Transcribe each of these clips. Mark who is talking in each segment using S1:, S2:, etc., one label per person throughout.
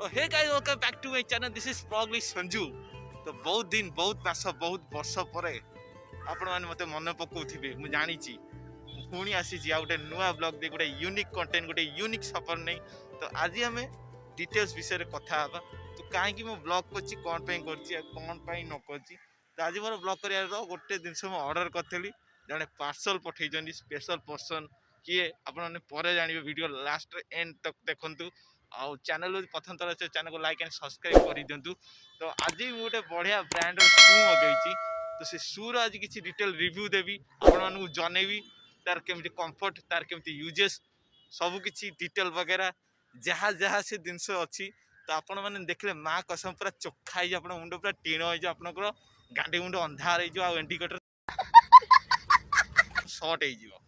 S1: Hey guys welcome back to my channel this is probably Sanju. तो बहुत दिन बहुत मास बहुत वर्ष पर आपण माने मते मन पकाउथिबे मु जानि छी पुणी आसी आ गोटे नुआ ब्लॉग दे गोटे यूनिक कंटेंट गोटे यूनिक सफर नहीं। तो आज हमें डिटेल्स विषय रे कथा हबा। तो काहे कि मु ब्लॉग करछि कोन पे करछि कोन पे न करछि। तो आज मोर ब्लॉग करिया गोटे दिन मु ऑर्डर करथली जने पार्सल पठै जनी स्पेशल पर्सन किए आपण माने परे जानिबे वीडियो लास्ट एंड तक देखंतु। और चैनल प्रथम थर से चैनल को लाइक एंड सब्सक्राइब कर दिंतु। तो आज गोटे बढ़िया ब्रांड शू मगेची। तो से शूर आज किसी डिटेल रिव्यू देवी आपको जनईबी तार केमती कंफर्ट तार केमती यूजेस सब किसी डिटेल वगैरह जहाँ जहाँ से जिनस अच्छी। तो आपण मैंने देखले माँ कसम पूरा चोखा हो मुंड पूरा टीण हो आपंकर गांडी मुंड अंधार हो इंडिकेटर सर्ट हो।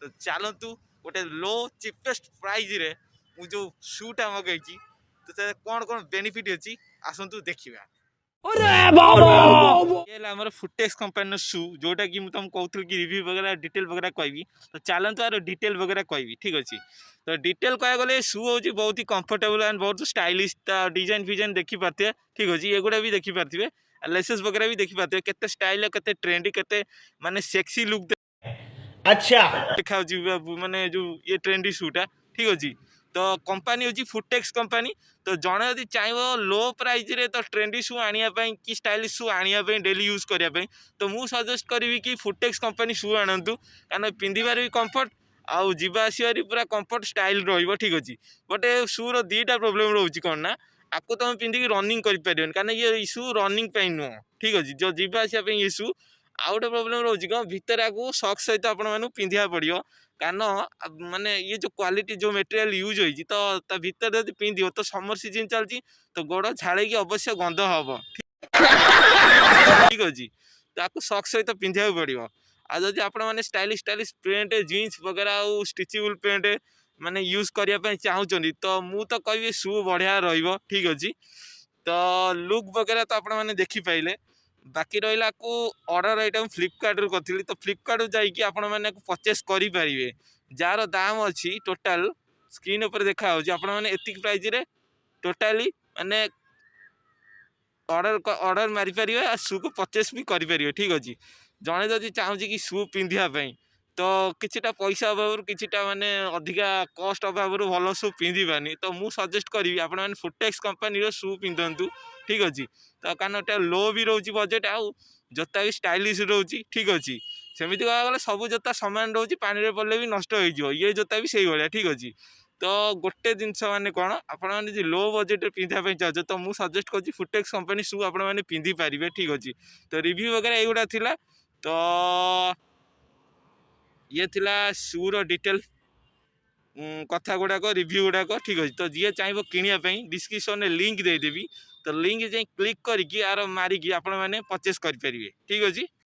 S1: तो चलतु गोटे लो चिपेस्ट प्राइस रे मु जो शूटा मगई तो कौन कौन बेनिफिट अच्छी आसतु देखा। ये फुटेक्स कंपनी शू जोटा कि तुमको कहूँ कि रिव्यू वगैरह डिटेल वगैरह कहबी। तो चलतु यार डिटेल वगैरह कहबी ठीक अच्छे। तो डिटेल कह गले शू हूँ बहुत ही कंफर्टेबल एंड बहुत स्टाइलिश डिजाइन फिजाइन देखी पारे ठीक अच्छे। एगुड़ा भी देखी पारे लेसेस वगैरह भी देखी पारे के स्टाइल के ट्रेंडी के माने सेक्सी लुक अच्छा देखा माने जो ये ट्रेंडी शूटा ठीक अच्छे। तो कंपनी हूँ फुटेक्स कंपनी। तो जड़े यदि चाहब लो प्राइस रे तो ट्रेंडी शू आने कि स्टाइलिश शू आने डेली यूज करने तो मुझे सजेस्ट करी कि फुटेक्स कंपनी शू आणतु कारण पिंधार भी कंफर्ट आउ जावासर पूरा कंफर्ट स्टाइल रो ठीक अच्छे। बट ए शू रीटा प्रोब्लेम रोच कौन ना आपको तुम पिंधिकी रनिंग कर कारण ये शू रनिंग नुह ठीक अच्छे जो जावासप ये शू। आउ गोटे प्रोब्लेम रोच कौन भितर आपको सॉक्स सहित आप पिंधा पड़ो कारण माने ये जो क्वालिटी जो मटेरियल यूज होती तो भीतर यदि पिंध तो समर सीजन चलती तो गोड़ झाड़े अवश्य गंध हम ठीक अच्छे। तो आपको सॉक्स सहित पिंधा पड़ो। आ जदि आप स्टाइलिश स्टाइलिश पेंट जीन्स वगैरह और स्टिचेबल पेंट माने यूज करने चाहूँ तो मु तो कह शू बढ़िया ठीक अच्छे। तो लुक वगैरह तो आप देखिपारे बाकी रहा को ऑर्डर आइटम फ्लिपकार्ट रू करी। तो फ्लिपकार्ट जाकि आपण मैंने परचेस करेंगे जार दाम अच्छी टोटाल स्क्रीन उपर देखा आपण मैंने एतिक प्राइस रे टोटाली माने ऑर्डर मारी पारे आ शू को परचेस भी करेंगे ठीक अच्छे। जड़े जदि चाहूँ कि शू पिंधापी तो किछिटा पैसा अभाव किछिटा माने अधिका कस्ट अभाव भल शू पिंधिबानी तो मु सजेस्ट करी आपण मैंने फुटेक्स कंपनी शू पिंधतु ठीक अच्छे। तो कारण लो भी रोच बजेट आउ जोता भी स्टाइलिश रोच ठीक अच्छे। सेमती कह गले सब जोता सामान रोच पानी रे पड़े भी नष्ट हो ये जोता भी सही भाया ठीक अच्छे। तो गोटे जिनस माने कौन आपने जो लो बजेट पिंधापी चाहो तो मुझे सजेस्ट कर फुटेक्स कंपनी शू आपने पिंधि पारे ठीक अच्छे। तो रिव्यू वगैरह युवा थिला। तो ये थिला शू रो डिटेल कथा गुड़ाक रिव्यू गुड़ाक ठीक अच्छे। तो जी चाहिए किणापी डिस्क्रिप्शन में लिंक देदेवी तो लिंक जाए क्लिक करके आर मारिकी आपण मैंने परचेस करेंगे ठीक अच्छे।